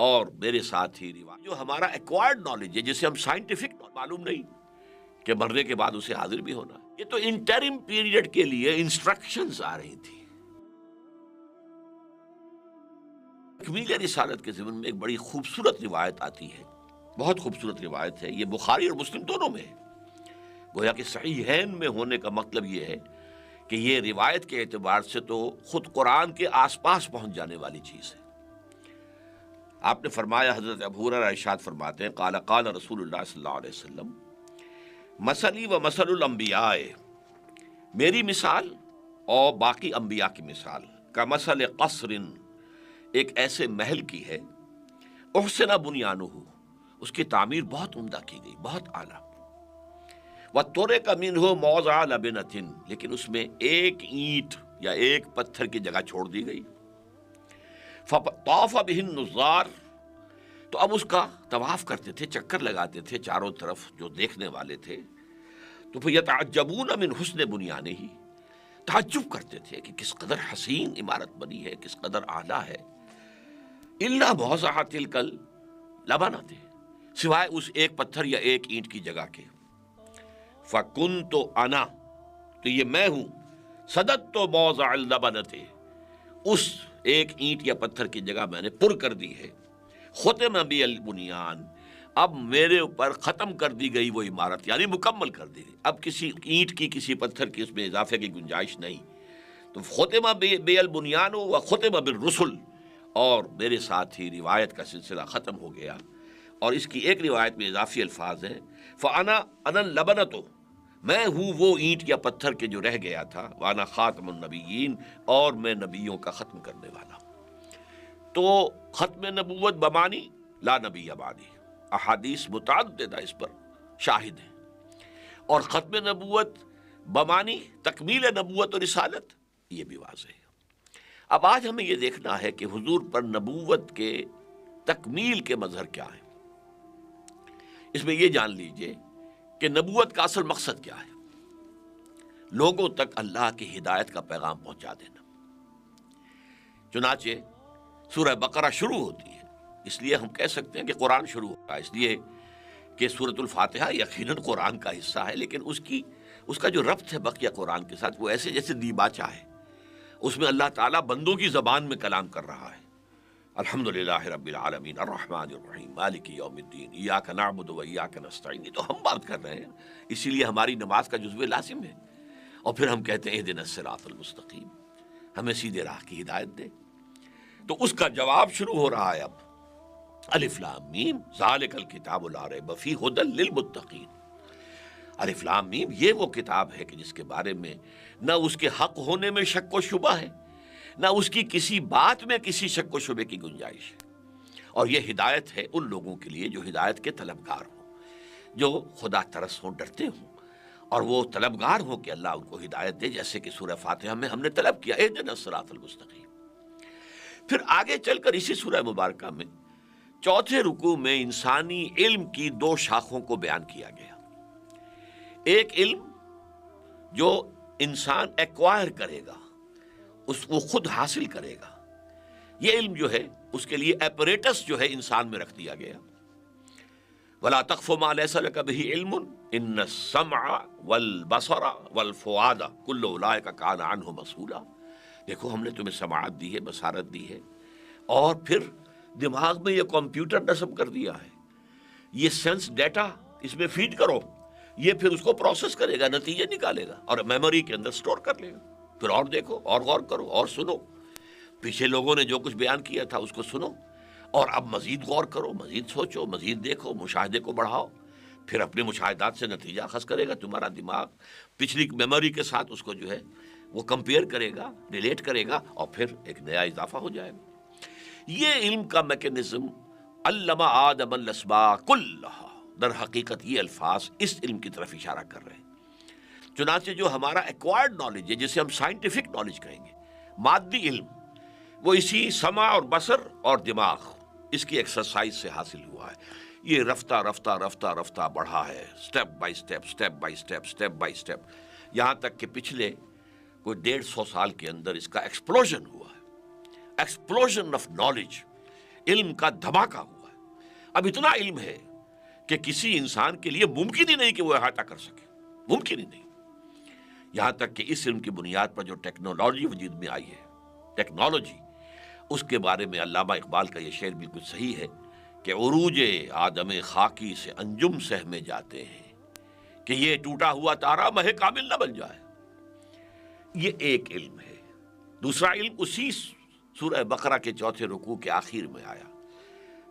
اور میرے ساتھ ہی روایت جو ہمارا ایکوائرڈ نالج ہے، جسے ہم سائنٹیفک معلوم نہیں کہ مرنے کے بعد اسے حاضر بھی ہونا ہے، یہ تو انٹرم پیریڈ کے لیے انسٹرکشنز آ رہی تھی۔ تکمیل رسالت کے ضمن میں ایک بڑی خوبصورت روایت آتی ہے، بہت خوبصورت روایت ہے، یہ بخاری اور مسلم دونوں میں ہے۔ گویا کہ صحیحین میں ہونے کا مطلب یہ ہے کہ یہ روایت کے اعتبار سے تو خود قرآن کے آس پاس پہنچ جانے والی چیز ہے۔ آپ نے فرمایا، حضرت ابو ہریرہ ارشاد فرماتے ہیں، قال قال رسول اللہ صلی اللہ علیہ وسلم مثلی و مثل الانبیاء، میری مثال اور باقی انبیاء کی مثال کا مثل قصر، ایک ایسے محل کی ہے، احسن بنیانہ، اس کی تعمیر بہت عمدہ کی گئی، بہت اعلیٰ، وَتُرِكَ مِنْهُ مَوْضِعَ لَبْنَةٍ، لیکن اس میں ایک اینٹ یا ایک پتھر کی جگہ چھوڑ دی گئی، فَطَافَ بِهِ النُّظَّارُ، تو اب اس کا طواف کرتے تھے، چکر لگاتے تھے چاروں طرف جو دیکھنے والے تھے، تو فَيَتَعَجَّبُونَ مِنْ حُسْنِ بُنْيَانِهِ، تعجب کرتے تھے کہ کس قدر حسین عمارت بنی ہے، کس قدر اعلیٰ ہے، إِلَّا مَوْضِعَ تِلْكَ الْلَبَنَةِ، سوائے اس ایک پتھر یا ایک اینٹ کی جگہ کے، فَكُنْتُ أَنَا، تو یہ میں ہوں، سَدَدْتُ مَوْضِعَ الْلَبَنَةِ، اس ایک اینٹ یا پتھر کی جگہ میں نے پر کر دی ہے، ختم بی البنیان، اب میرے اوپر ختم کر دی گئی وہ عمارت، یعنی مکمل کر دی گئی، اب کسی اینٹ کی کسی پتھر کی اس میں اضافے کی گنجائش نہیں، تو ختم بی البنیان و ختم بالرسل، اور میرے ساتھ ہی روایت کا سلسلہ ختم ہو گیا۔ اور اس کی ایک روایت میں اضافی الفاظ ہیں، فَأَنَا اللَّبَنَةُ، میں ہوں وہ اینٹ یا پتھر کے جو رہ گیا تھا، وَأَنَا خَاتَمُ النَّبِيِّينَ، اور میں نبیوں کا ختم کرنے والا۔ تو ختم نبوت بمانی لا نبی بعدی، احادیث متعددہ اس پر شاہد ہیں، اور ختم نبوت بمانی تکمیل نبوت اور رسالت، یہ بھی واضح ہے۔ اب آج ہمیں یہ دیکھنا ہے کہ حضور پر نبوت کے تکمیل کے مظہر کیا ہے۔ اس میں یہ جان لیجئے کہ نبوت کا اصل مقصد کیا ہے، لوگوں تک اللہ کی ہدایت کا پیغام پہنچا دینا۔ چنانچہ سورہ بقرہ شروع ہوتی ہے، اس لیے ہم کہہ سکتے ہیں کہ قرآن شروع ہوتا ہے، اس لیے کہ سورۃ الفاتحہ یقیناً قرآن کا حصہ ہے، لیکن اس کا جو ربط ہے بقیہ قرآن کے ساتھ وہ ایسے جیسے دیباچہ ہے، اس میں اللہ تعالیٰ بندوں کی زبان میں کلام کر رہا ہے۔ الحمدللہ رب العالمین الرحمن الرحیم مالک یوم الدین ایاک نعبد و ایاک نستعین، یہ تو ہم بات کر رہے ہیں، اسی لیے ہماری نماز کا جزو لازم ہے، اور پھر ہم کہتے ہیں اہدنا الصراط المستقیم، ہمیں سیدھے راہ کی ہدایت دے۔ تو اس کا جواب شروع ہو رہا ہے اب، الف لام میم ذالک الکتاب لا ریب فیہ ھدی للمتقین، الف لام میم یہ وہ کتاب ہے کہ جس کے بارے میں نہ اس کے حق ہونے میں شک و شبہ ہے، نہ اس کی کسی بات میں کسی شک و شبے کی گنجائش ہے، اور یہ ہدایت ہے ان لوگوں کے لیے جو ہدایت کے طلبگار ہوں، جو خدا ترس ہوں، ڈرتے ہوں، اور وہ طلبگار ہوں کہ اللہ ان کو ہدایت دے، جیسے کہ سورہ فاتحہ میں ہم نے طلب کیا، اہدنا الصراط المستقیم۔ پھر آگے چل کر اسی سورہ مبارکہ میں چوتھے رکوع میں انسانی علم کی دو شاخوں کو بیان کیا گیا، ایک علم جو انسان ایکوائر کرے گا، وہ خود حاصل کرے گا، یہ علم جو ہے اس کے لیے ایپریٹس جو ہے انسان میں رکھ دیا گیا، وَلَا تَقْفُ مَا لَيْسَ لَكَ بِهِ عِلْمٌ إِنَّ السَّمْعَ وَالْبَصَرَ وَالْفُؤَادَ كُلُّ أُولَٰئِكَ كَانَ عَنْهُ مَسْئُولًا، دیکھو ہم نے تمہیں سماعت دی ہے، بصارت دی ہے، اور پھر دماغ میں یہ کمپیوٹر نصب کر دیا ہے، یہ سینس ڈیٹا اس میں فیڈ کرو، یہ پھر اس کو پروسیس کرے گا، نتیجے نکالے گا، اور میموری کے اندر سٹور کر لے گا، پھر اور دیکھو اور غور کرو اور سنو، پیچھے لوگوں نے جو کچھ بیان کیا تھا اس کو سنو، اور اب مزید غور کرو، مزید سوچو، مزید دیکھو، مشاہدے کو بڑھاؤ، پھر اپنے مشاہدات سے نتیجہ اخذ کرے گا، تمہارا دماغ پچھلی میموری کے ساتھ اس کو جو ہے وہ کمپیئر کرے گا، ریلیٹ کرے گا، اور پھر ایک نیا اضافہ ہو جائے گا۔ یہ علم کا میکینزم علم آدم الاسماء کلھا، در حقیقت یہ الفاظ اس علم کی طرف اشارہ کر رہے ہیں۔ چنانچہ جو ہمارا ایکوائرڈ نالج ہے، جسے ہم سائنٹیفک نالج کہیں گے، مادی علم، وہ اسی سمع اور بصر اور دماغ، اس کی ایکسرسائز سے حاصل ہوا ہے۔ یہ رفتہ رفتہ رفتہ رفتہ بڑھا ہے، step by step, step by step, step by step, یہاں تک کہ پچھلے کوئی 150 سال کے اندر اس کا ایکسپلوژن ہوا ہے، ایکسپلوژن آف نالج، علم کا دھماکہ ہوا ہے۔ اب اتنا علم ہے کہ کسی انسان کے لیے ممکن ہی نہیں کہ وہ احاطہ کر سکے، ممکن ہی نہیں۔ یہاں تک کہ اس علم کی بنیاد پر جو ٹیکنالوجی وجود میں آئی ہے، ٹیکنالوجی، اس کے بارے میں علامہ اقبال کا یہ شعر بالکل صحیح ہے کہ عروج آدم خاکی سے انجم سہمے جاتے ہیں کہ یہ ٹوٹا ہوا تارا مہ کامل نہ بن جائے۔ یہ ایک علم ہے۔ دوسرا علم اسی سورہ بقرہ کے چوتھے رکوع کے آخر میں آیا،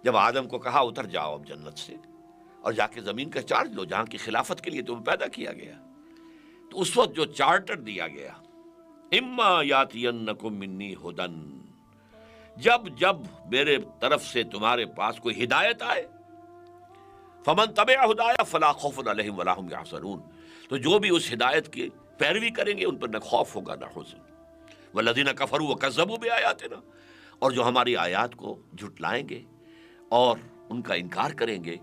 جب آدم کو کہا اتر جاؤ اب جنت سے اور جا کے زمین کا چارج لو جہاں کی خلافت کے لیے تمہیں پیدا کیا گیا۔ تو اس وقت جو چارٹر دیا گیا، اما یاتینکم منی ہدن، جب جب میرے طرف سے تمہارے پاس کوئی ہدایت آئے، فمن تبع ہدایا فلا خوف علیہم ولا هم یحزنون، تو جو بھی اس ہدایت کی پیروی کریں گے ان پر نہ خوف ہوگا نہ حزن۔ والذین کفروا وکذبوا بآیاتنا، اور جو ہماری آیات کو جھٹلائیں گے اور ان کا انکار کریں گے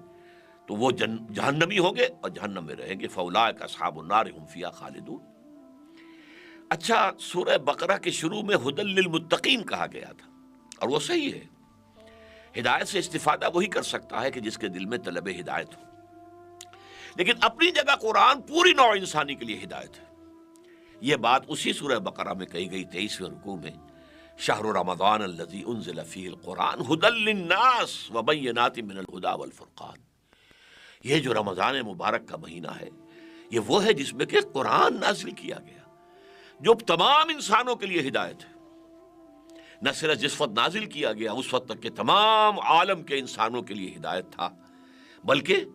تو وہ جہنمی ہوں گے اور جہنم میں رہیں گے۔ فاولئک اصحاب النار هم فیہا خالدون۔ اچھا، سورہ بقرہ کے شروع میں ھدی للمتقین کہا گیا تھا، اور وہ صحیح ہے۔ ہدایت سے استفادہ وہی کر سکتا ہے کہ جس کے دل میں طلب ہدایت ہو، لیکن اپنی جگہ قرآن پوری نوع انسانی کے لیے ہدایت ہے۔ یہ بات اسی سورہ بقرہ میں کہی گئی 23ویں رکوع میں، شہر رمضان الذی انزل فیہ القرآن ھدی للناس وبینات من الھدی والفرقان۔ یہ جو رمضان مبارک کا مہینہ ہے، یہ وہ ہے جس میں کہ قرآن نازل کیا گیا، جو تمام انسانوں کے لیے ہدایت ہے۔ نہ صرف جس وقت نازل کیا گیا اس وقت تک کہ تمام عالم کے انسانوں کے لیے ہدایت تھا، بلکہ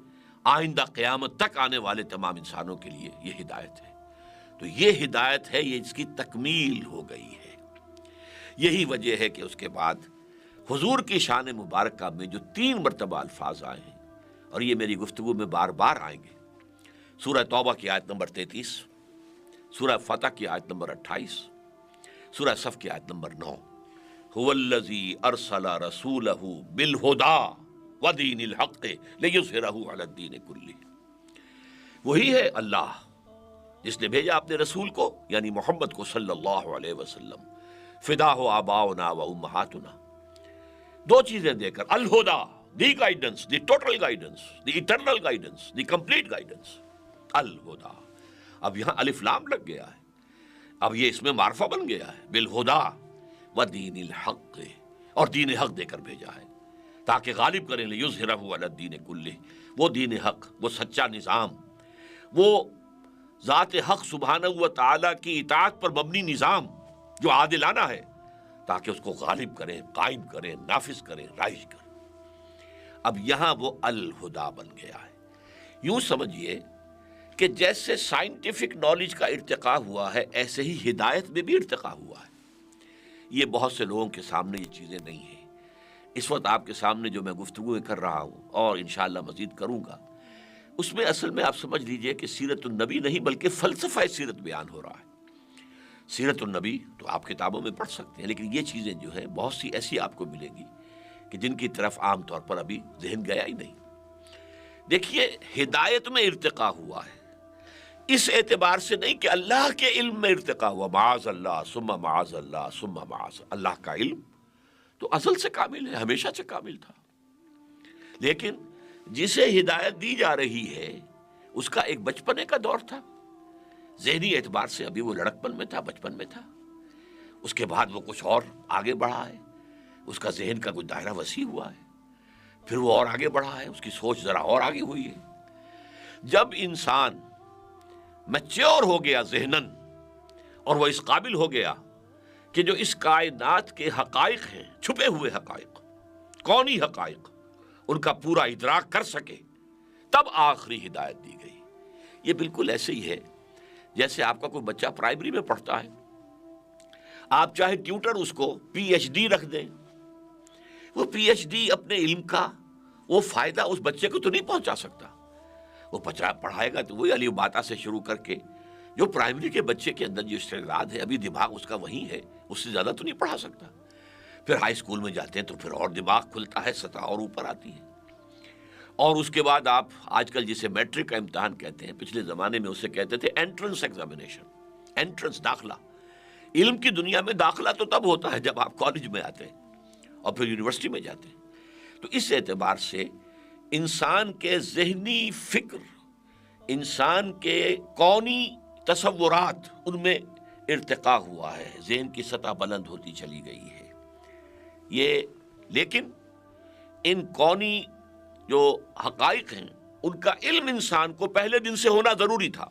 آئندہ قیامت تک آنے والے تمام انسانوں کے لیے یہ ہدایت ہے۔ تو یہ ہدایت ہے، یہ اس کی تکمیل ہو گئی ہے۔ یہی وجہ ہے کہ اس کے بعد حضور کی شان مبارکہ میں جو 3 مرتبہ الفاظ آئے ہیں، اور یہ میری گفتگو میں بار بار آئیں گے، سورہ توبہ کی آیت نمبر 33، سورہ فتح کی آیت نمبر 28، سورہ صف کی آیت نمبر 9، هو الذی ارسل رسولہ بالہدی ودین الحق لیظہرہ علی الدین کلہ۔ وہی ہے اللہ جس نے بھیجا اپنے رسول کو، یعنی محمد کو صلی اللہ علیہ وسلم، فدا ہو آباؤنا و امہاتنا، 2 چیزیں دے کر، Al-Huda, the guidance, the total guidance, the eternal guidance, the complete guidance, Al-Huda. اب یہاں الف لام لگ گیا ہے، اب یہ اس میں معرفہ بن گیا ہے، بالہدا و دین الحق، اور دین حق دے کر بھیجا ہے تاکہ غالب کریں لیظہرہ علی الدین کلہ، وہ دین حق، وہ سچا نظام، وہ ذات حق سبحانہ و تعالی کی اطاعت پر مبنی نظام جو عادلانہ ہے، تاکہ اس کو غالب کریں، قائم کریں، نافذ کریں، رائج کریں۔ اب یہاں وہ الہدا بن گیا ہے۔ یوں سمجھیے کہ جیسے سائنٹیفک نالج کا ارتقاء ہوا ہے، ایسے ہی ہدایت میں بھی ارتقاء ہوا ہے۔ یہ بہت سے لوگوں کے سامنے یہ چیزیں نہیں ہیں۔ اس وقت آپ کے سامنے جو میں گفتگو کر رہا ہوں اور انشاءاللہ مزید کروں گا، اس میں اصل میں آپ سمجھ لیجئے کہ سیرت النبی نہیں بلکہ فلسفہ سیرت بیان ہو رہا ہے۔ سیرت النبی تو آپ کتابوں میں پڑھ سکتے ہیں، لیکن یہ چیزیں جو ہیں بہت سی ایسی آپ کو ملیں گی کہ جن کی طرف عام طور پر ابھی ذہن گیا ہی نہیں۔ دیکھیے، ہدایت میں ارتقاء ہوا ہے، اس اعتبار سے نہیں کہ اللہ کے علم میں ارتقاء ہوا، معاذ اللہ ثم معاذ اللہ ثم معاذ اللہ کا علم تو ازل سے کامل ہے، ہمیشہ سے کامل تھا، لیکن جسے ہدایت دی جا رہی ہے اس کا ایک بچپنے کا دور تھا، ذہنی اعتبار سے ابھی وہ لڑکپن میں تھا، بچپن میں تھا، اس کے بعد وہ کچھ اور آگے بڑھا ہے، اس کا ذہن کا کچھ دائرہ وسیع ہوا ہے، پھر وہ اور آگے بڑھا ہے، اس کی سوچ ذرا اور آگے ہوئی ہے۔ جب انسان میچور ہو گیا ذہناً اور وہ اس قابل ہو گیا کہ جو اس کائنات کے حقائق ہیں، چھپے ہوئے حقائق، کونی حقائق، ان کا پورا ادراک کر سکے، تب آخری ہدایت دی گئی۔ یہ بالکل ایسے ہی ہے جیسے آپ کا کوئی بچہ پرائمری میں پڑھتا ہے، آپ چاہے ٹیوٹر اس کو پی ایچ ڈی رکھ دیں، وہ پی ایچ ڈی اپنے علم کا وہ فائدہ اس بچے کو تو نہیں پہنچا سکتا۔ وہ پڑھائے گا تو وہی الف باتا سے شروع کر کے جو پرائمری کے بچے کے اندر جو استعداد ہے، ابھی دماغ اس کا وہی ہے، اس سے زیادہ تو نہیں پڑھا سکتا۔ پھر ہائی اسکول میں جاتے ہیں تو پھر اور دماغ کھلتا ہے، سطح اور اوپر آتی ہے، اور اس کے بعد آپ آج کل جسے میٹرک کا امتحان کہتے ہیں، پچھلے زمانے میں اسے کہتے تھے انٹرنس ایگزامینیشن، انٹرنس داخلہ۔ علم کی دنیا میں داخلہ تو تب ہوتا ہے جب آپ کالج میں آتے ہیں اور پھر یونیورسٹی میں جاتے ہیں، تو اس اعتبار سے انسان کے ذہنی فکر، انسان کے کونی تصورات، ان میں ارتقاء ہوا ہے، ذہن کی سطح بلند ہوتی چلی گئی ہے یہ. لیکن ان کونی جو حقائق ہیں ان کا علم انسان کو پہلے دن سے ہونا ضروری تھا،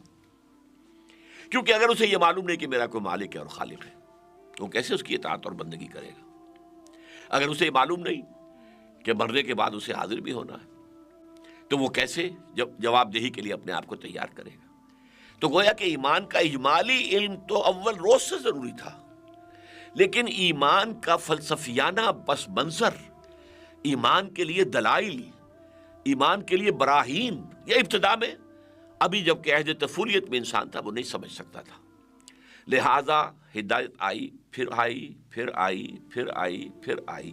کیونکہ اگر اسے یہ معلوم نہیں کہ میرا کوئی مالک ہے اور خالق ہے تو کیسے اس کی اطاعت اور بندگی کرے گا؟ اگر اسے یہ معلوم نہیں کہ مرنے کے بعد اسے حاضر بھی ہونا ہے تو وہ کیسے جواب دہی کے لیے اپنے آپ کو تیار کرے گا؟ تو گویا کہ ایمان کا اجمالی علم تو اول روز سے ضروری تھا، لیکن ایمان کا فلسفیانہ پس منظر، ایمان کے لیے دلائل، ایمان کے لیے براہین، یہ ابتدا میں ابھی جب کہ عہد طفولیت میں انسان تھا وہ نہیں سمجھ سکتا تھا. لہذا ہدایت آئی، پھر آئی، پھر آئی، پھر آئی، پھر آئی.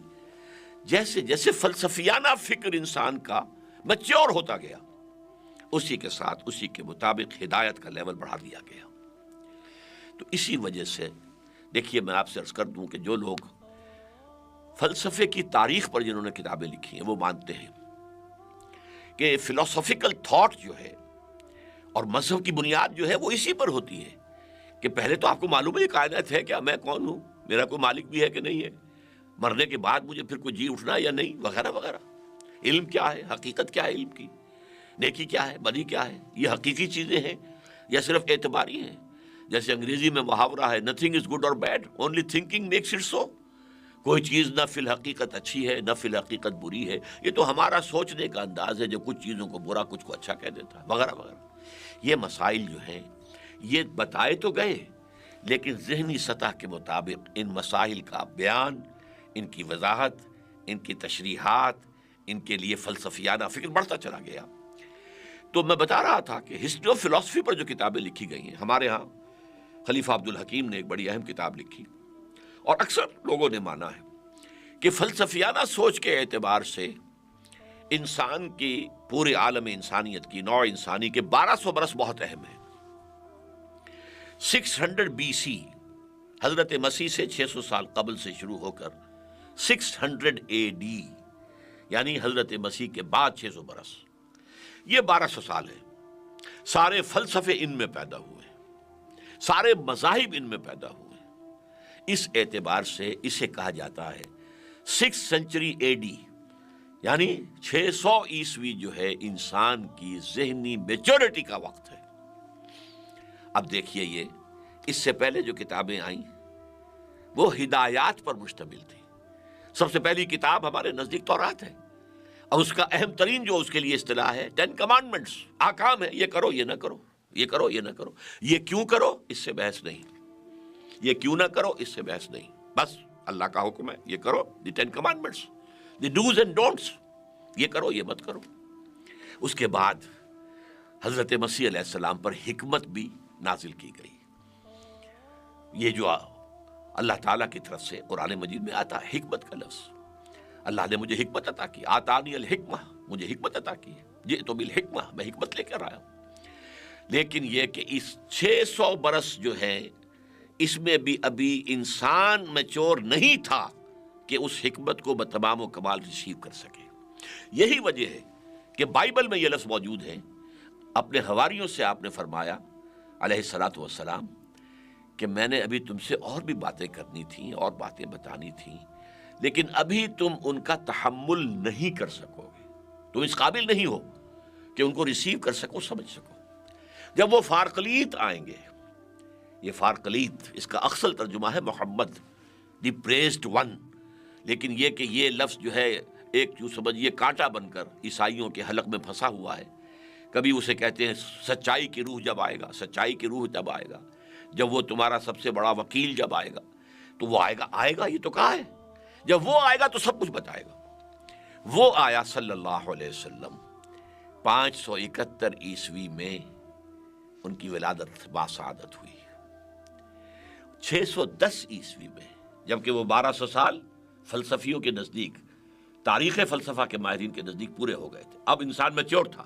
جیسے جیسے فلسفیانہ فکر انسان کا میچور ہوتا گیا، اسی کے ساتھ اسی کے مطابق ہدایت کا لیول بڑھا دیا گیا. تو اسی وجہ سے دیکھیے، میں آپ سے عرض کر دوں کہ جو لوگ فلسفے کی تاریخ پر جنہوں نے کتابیں لکھی ہیں وہ مانتے ہیں کہ فلسفیکل تھاٹ جو ہے اور مذہب کی بنیاد جو ہے وہ اسی پر ہوتی ہے کہ پہلے تو آپ کو معلوم ہے یہ کائنات ہے کیا، میں کون ہوں، میرا کوئی مالک بھی ہے کہ نہیں ہے، مرنے کے بعد مجھے پھر کوئی جی اٹھنا یا نہیں، وغیرہ وغیرہ. علم کیا ہے، حقیقت کیا ہے علم کی، نیکی کیا ہے، بدی کیا ہے، یہ حقیقی چیزیں ہیں یا صرف اعتباری ہیں؟ جیسے انگریزی میں محاورہ ہے nothing is good or bad, only thinking makes it so. کوئی چیز نہ فی الحقیقت اچھی ہے نہ فی الحقیقت بری ہے، یہ تو ہمارا سوچنے کا انداز ہے جو کچھ چیزوں کو برا کچھ کو اچھا کہہ دیتا ہے، وغیرہ وغیرہ. یہ مسائل جو ہیں یہ بتائے تو گئے، لیکن ذہنی سطح کے مطابق ان مسائل کا بیان، ان کی وضاحت، ان کی تشریحات، ان کے لیے فلسفیانہ فکر بڑھتا چلا گیا. تو میں بتا رہا تھا کہ ہسٹری آف فلسفی پر جو کتابیں لکھی گئی ہیں، ہمارے ہاں خلیفہ عبد الحکیم نے ایک بڑی اہم کتاب لکھی، اور اکثر لوگوں نے مانا ہے کہ فلسفیانہ سوچ کے اعتبار سے انسان کی پورے عالم انسانیت کی، نوع انسانی کے 1200 برس بہت اہم ہیں. 600 BC حضرت مسیح سے 600 سال قبل سے شروع ہو کر 600 AD یعنی حضرت مسیح کے بعد 600 برس، یہ 1200 سال ہیں. سارے فلسفے ان میں پیدا ہوئے، سارے مذاہب ان میں پیدا ہوئے. اس اعتبار سے اسے کہا جاتا ہے 6th century AD یعنی 600 عیسوی جو ہے انسان کی ذہنی میچورٹی کا وقت ہے. اب دیکھیے، یہ اس سے پہلے جو کتابیں آئیں وہ ہدایات پر مشتمل تھی. سب سے پہلی کتاب ہمارے نزدیک تورات ہے، اور اس کا اہم ترین جو اس کے لیے اصطلاح ہے 10 commandments، احکام ہے، یہ کرو یہ نہ کرو، یہ کرو یہ نہ کرو، یہ کیوں کرو اس سے بحث نہیں، یہ کیوں نہ کرو اس سے بحث نہیں، بس اللہ کا حکم ہے یہ کرو، دی 10 commandments، the dos and don'ts, یہ کرو یہ مت کرو. اس کے بعد حضرت مسیح علیہ السلام پر حکمت بھی نازل کی گئی. یہ جو اللہ تعالیٰ کی طرف سے قرآن مجید میں آتا ہے حکمت کا لفظ، اللہ نے مجھے حکمت عطا کی، آتانی الحکمہ، مجھے حکمت عطا کی ہے، جئت بالحکمہ، میں حکمت لے کر آیا ہوں. لیکن یہ کہ اس 600 برس جو ہے اس میں بھی ابھی انسان میچور نہیں تھا کہ اس حکمت کو بتمام و کمال ریسیو کر سکے. یہی وجہ ہے کہ بائبل میں یہ لفظ موجود ہے. اپنے حواریوں سے آپ نے فرمایا علیہ الصلاۃ والسلام کہ میں نے ابھی تم سے اور بھی باتیں کرنی تھیں اور باتیں بتانی تھیں، لیکن ابھی تم ان کا تحمل نہیں کر سکو گے، تم اس قابل نہیں ہو کہ ان کو ریسیو کر سکو، سمجھ سکو. جب وہ فارقلیت آئیں گے، یہ فارقلیت اس کا اصل ترجمہ ہے محمد، دی پریزڈ ون، لیکن یہ کہ یہ لفظ جو ہے ایک جو سمجھیے کانٹا بن کر عیسائیوں کے حلق میں پھنسا ہوا ہے. کبھی اسے کہتے ہیں سچائی کی روح جب آئے گا، سچائی کی روح جب آئے گا، جب وہ تمہارا سب سے بڑا وکیل جب آئے گا، تو وہ آئے گا یہ تو کہا ہے، جب وہ آئے گا تو سب کچھ بتائے گا. وہ آیا صلی اللہ علیہ وسلم 571 عیسوی میں، ان کی ولادت باسعادت ہوئی. 610 عیسوی میں، جبکہ وہ 1200 سال فلسفیوں کے نزدیک، تاریخ فلسفہ کے ماہرین کے نزدیک پورے ہو گئے تھے، اب انسان میچور تھا،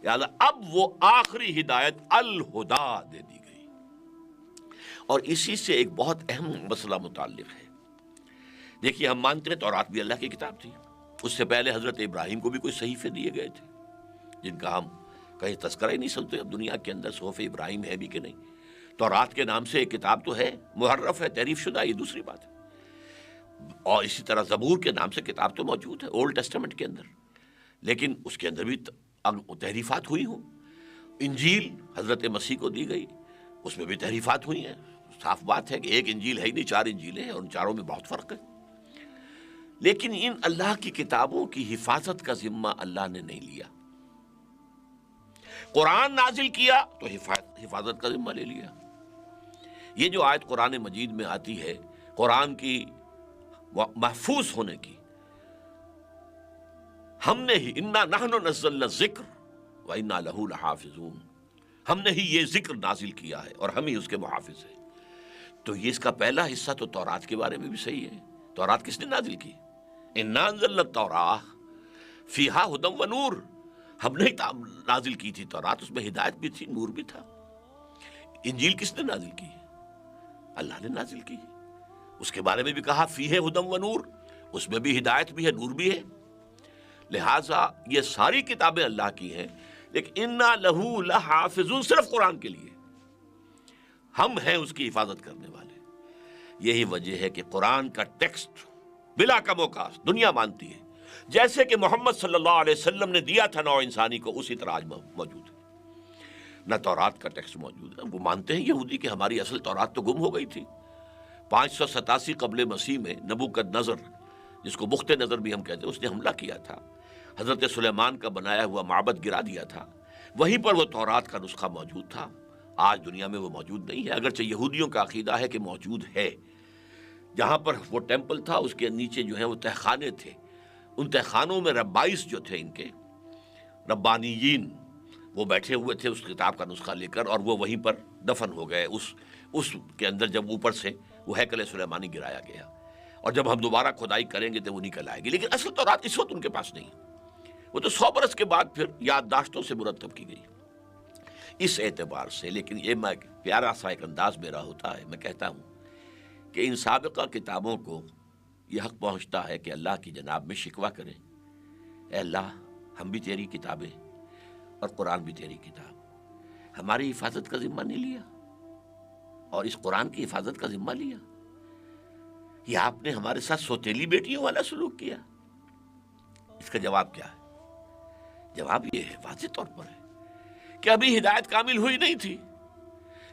لہٰذا اب وہ آخری ہدایت الہدا دے دی گئی. اور اسی سے ایک بہت اہم مسئلہ متعلق ہے. دیکھیے، ہم مانتے ہیں تورات بھی اللہ کی کتاب تھی، اس سے پہلے حضرت ابراہیم کو بھی کوئی صحیفے دیے گئے تھے جن کا ہم کہیں تذکرہ ہی نہیں سنتے اب دنیا کے اندر. صحف ابراہیم ہے بھی کہ نہیں؟ تورات کے نام سے ایک کتاب تو ہے، محرف ہے، تحریف شدہ، یہ دوسری بات ہے. اور اسی طرح زبور کے نام سے کتاب تو موجود ہے اولڈ ٹیسٹمنٹ کے اندر، لیکن اس کے اندر بھی تحریفات ہوئی ہوں. انجیل حضرت مسیح کو دی گئی، اس میں بھی تحریفات ہوئی ہیں. صاف بات ہے کہ ایک انجیل ہے ہی نہیں، 4 انجیلیں ہیں اور ان چاروں میں بہت فرق ہے. لیکن ان اللہ کی کتابوں کی حفاظت کا ذمہ اللہ نے نہیں لیا. قرآن نازل کیا تو حفاظت کا ذمہ لے لیا. یہ جو آیت قرآن مجید میں آتی ہے قرآن کی محفوظ ہونے کی، ہم نے ہی انا نحن نزلنا الذکر وانا لہ لحافظون، ہم نے ہی یہ ذکر نازل کیا ہے اور ہم ہی اس کے محافظ ہیں. تو یہ اس کا پہلا حصہ تو تورات کے بارے میں بھی صحیح ہے. تورات کس نے نازل کی؟ انا انزلنا التوراۃ فیہا ھدی و نور، ہم نے نازل کی تھی تورات، اس میں ہدایت بھی تھی، نور بھی تھا. انجیل کس نے نازل کی؟ اللہ نے نازل کی. اس کے بارے میں بھی کہا فیہ ھدی و نور، اس میں بھی ہدایت بھی ہے، نور بھی ہے. لہٰذا یہ ساری کتابیں اللہ کی ہیں، لیکن انا لہ لحافظون صرف قرآن کے لیے، ہم ہیں اس کی حفاظت کرنے والے. یہی وجہ ہے کہ قرآن کا ٹیکسٹ بلا کم و کاست دنیا مانتی ہے، جیسے کہ محمد صلی اللہ علیہ وسلم نے دیا تھا نوع انسانی کو، اسی طرح آج موجود ہے. نہ تورات کا ٹیکسٹ موجود ہے. وہ مانتے ہیں یہودی کہ ہماری اصل تورات تو گم ہو گئی تھی. 587 قبل مسیح میں نبوکدنضر، جس کو بخت نظر بھی ہم کہتے ہیں، اس نے حملہ کیا تھا، حضرت سلیمان کا بنایا ہوا معبد گرا دیا تھا. وہیں پر وہ تورات کا نسخہ موجود تھا. آج دنیا میں وہ موجود نہیں ہے، اگرچہ یہودیوں کا عقیدہ ہے کہ موجود ہے. جہاں پر وہ ٹیمپل تھا اس کے نیچے جو ہے وہ تہخانے تھے. ان تہخانوں میں ربائس جو تھے، ان کے ربانیین، وہ بیٹھے ہوئے تھے اس کتاب کا نسخہ لے کر، اور وہ وہیں پر دفن ہو گئے اس کے اندر جب اوپر سے وہ ہیکل سلیمانی گرایا گیا. اور جب ہم دوبارہ کھدائی کریں گے تو وہ نکل آئے گی. لیکن اصل تورات اس وقت ان کے پاس نہیں، وہ تو 100 برس کے بعد پھر یادداشتوں سے مرتب کی گئی. اس اعتبار سے لیکن یہ میں پیارا سا ایک انداز میرا ہوتا ہے، میں کہتا ہوں کہ ان سابقہ کتابوں کو یہ حق پہنچتا ہے کہ اللہ کی جناب میں شکوہ کریں، اے اللہ ہم بھی تیری کتابیں اور قرآن بھی تیری کتاب، ہماری حفاظت کا ذمہ نہیں لیا اور اس قرآن کی حفاظت کا ذمہ لیا. یہ آپ نے ہمارے ساتھ سوتیلی بیٹیوں والا سلوک کیا. اس کا جواب کیا ہے؟ جواب یہ ہے، واضح طور پر ہے کہ ابھی ہدایت کامل ہوئی نہیں تھی.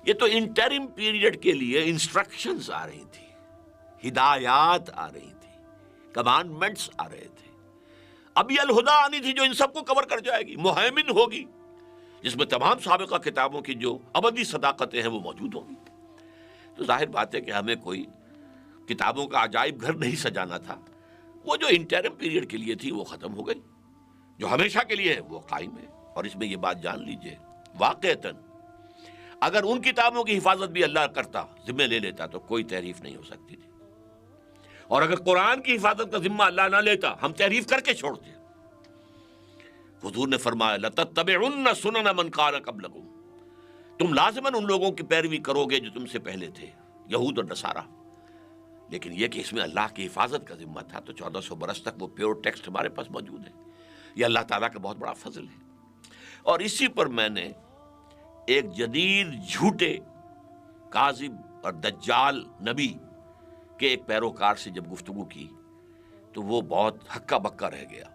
یہ تو انٹرم پیریڈ کے لیے انسٹرکشنز آ رہی تھی، ہدایات آ رہی تھی، کمانڈمنٹس آ رہے تھے. ابھی الہدا آنی تھی جو ان سب کو کور کر جائے گی، مہیمن ہوگی، جس میں تمام سابقہ کتابوں کی جو ابدی صداقتیں ہیں وہ موجود ہوں گی. تو ظاہر بات ہے کہ ہمیں کوئی کتابوں کا عجائب گھر نہیں سجانا تھا. وہ جو انٹرم پیریڈ کے لیے تھی وہ ختم ہو گئی، جو ہمیشہ کے لیے ہے وہ قائم ہے. اور اس میں یہ بات جان لیجئے، واقعتاً اگر ان کتابوں کی حفاظت بھی اللہ کرتا، ذمہ لے لیتا، تو کوئی تحریف نہیں ہو سکتی تھی. اور اگر قرآن کی حفاظت کا ذمہ اللہ نہ لیتا، ہم تحریف کر کے چھوڑتے. حضور نے فرمایا لَتَتَّبِعُنَّ سُنَنَ مَنْ كَانَ قَبْلَكُمْ، تم لازماً ان لوگوں کی پیروی کرو گے جو تم سے پہلے تھے، یہود اور نصارہ. لیکن یہ کہ اس میں اللہ کی حفاظت کا ذمہ تھا، تو 1400 برس تک وہ پیور ٹیکسٹ ہمارے پاس موجود ہے. یہ اللہ تعالیٰ کا بہت بڑا فضل ہے. اور اسی پر میں نے ایک جدید جھوٹے کاذب اور دجال نبی کے ایک پیروکار سے جب گفتگو کی تو وہ بہت ہکا بکا رہ گیا.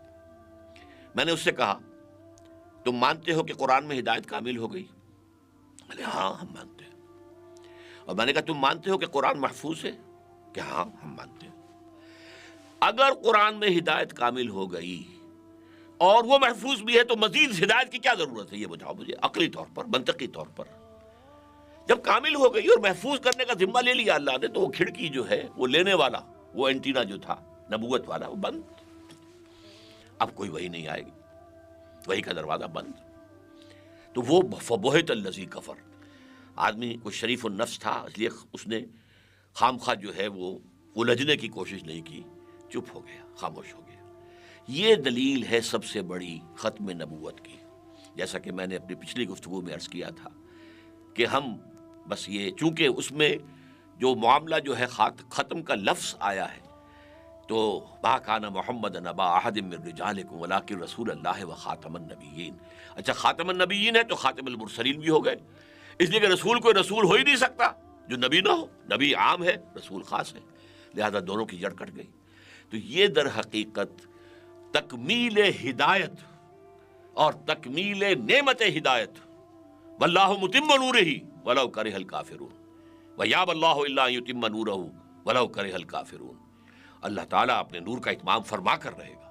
میں نے اس سے کہا تم مانتے ہو کہ قرآن میں ہدایت کامل ہو گئی؟ بولے ہاں ہم مانتے ہیں. اور میں نے کہا تم مانتے ہو کہ قرآن محفوظ ہے؟ کہ ہاں ہم مانتے ہیں. اگر قرآن میں ہدایت کامل ہو گئی اور وہ محفوظ بھی ہے تو مزید ہدایت کی کیا ضرورت ہے؟ یہ بتاؤ مجھے عقلی طور پر، منطقی طور پر. جب کامل ہو گئی اور محفوظ کرنے کا ذمہ لے لیا اللہ نے، تو وہ کھڑکی جو ہے وہ لینے والا، وہ اینٹینا جو تھا نبوت والا، وہ بند. اب کوئی وہی نہیں آئے گی، وہی کا دروازہ بند. تو وہ فبہت الذی کفر، آدمی کوئی شریف النفس تھا، اس لیے اس نے خامخواہ جو ہے وہ الجھنے کی کوشش نہیں کی، چپ ہو گیا، خاموش ہو گیا. یہ دلیل ہے سب سے بڑی ختم نبوت کی. جیسا کہ میں نے اپنی پچھلی گفتگو میں عرض کیا تھا کہ ہم بس یہ چونکہ اس میں جو معاملہ جو ہے ختم کا لفظ آیا ہے، تو ما کان محمد نبا احد من رجالکم ولکن رسول اللہ و خاتم النبیین. اچھا خاتم النبیین ہے تو خاتم المرسلین بھی ہو گئے، اس لیے کہ رسول کوئی رسول ہو ہی نہیں سکتا جو نبی نہ ہو. نبی عام ہے، رسول خاص ہے، لہذا دونوں کی جڑ کٹ گئی. تو یہ در حقیقت تکمیل ہدایت اور تکمیل نعمت ہدایت، واللہ متم نورہ ولو کرہ الکافرون ویاب اللہ الا ان یتم نورہ ولو کرہ الکافرون. اللہ تعالیٰ اپنے نور کا اتمام فرما کر رہے گا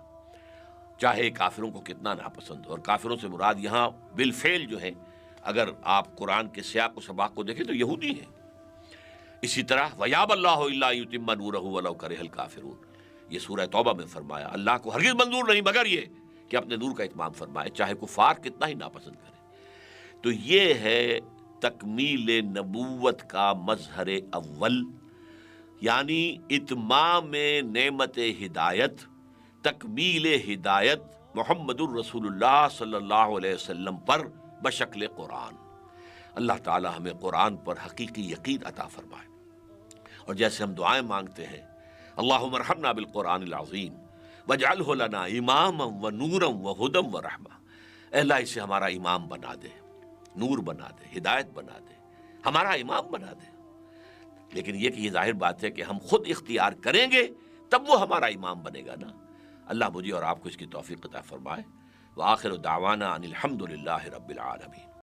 چاہے کافروں کو کتنا ناپسند ہو. اور کافروں سے مراد یہاں بالفعل جو ہے، اگر آپ قرآن کے سیاق و سباق کو دیکھیں تو یہودی ہیں. اسی طرح ویاب اللہ الا ان یتم نورہ ولو کرہ الکافرون، یہ سورہ توبہ میں فرمایا اللہ کو ہرگز منظور نہیں مگر یہ کہ اپنے نور کا اتمام فرمائے چاہے کفار کتنا ہی ناپسند کرے. تو یہ ہے تکمیل نبوت کا مظہر اول، یعنی اتمام نعمت ہدایت، تکمیل ہدایت محمد الرسول اللہ صلی اللہ علیہ وسلم پر بشکل قرآن. اللہ تعالی ہمیں قرآن پر حقیقی یقین عطا فرمائے. اور جیسے ہم دعائیں مانگتے ہیں اللہم ارحمنا بالقرآن العظیم واجعلہ لنا اماما و نورا و ہدی و رحمہ. اے اللہ اسے ہمارا امام بنا دے، نور بنا دے، ہدایت بنا دے، ہمارا امام بنا دے. لیکن یہ کہ یہ ظاہر بات ہے کہ ہم خود اختیار کریں گے تب وہ ہمارا امام بنے گا نا. اللہ مجھے اور آپ کو اس کی توفیق عطا فرمائے. وآخر دعوانا ان الحمد للہ رب العالمین.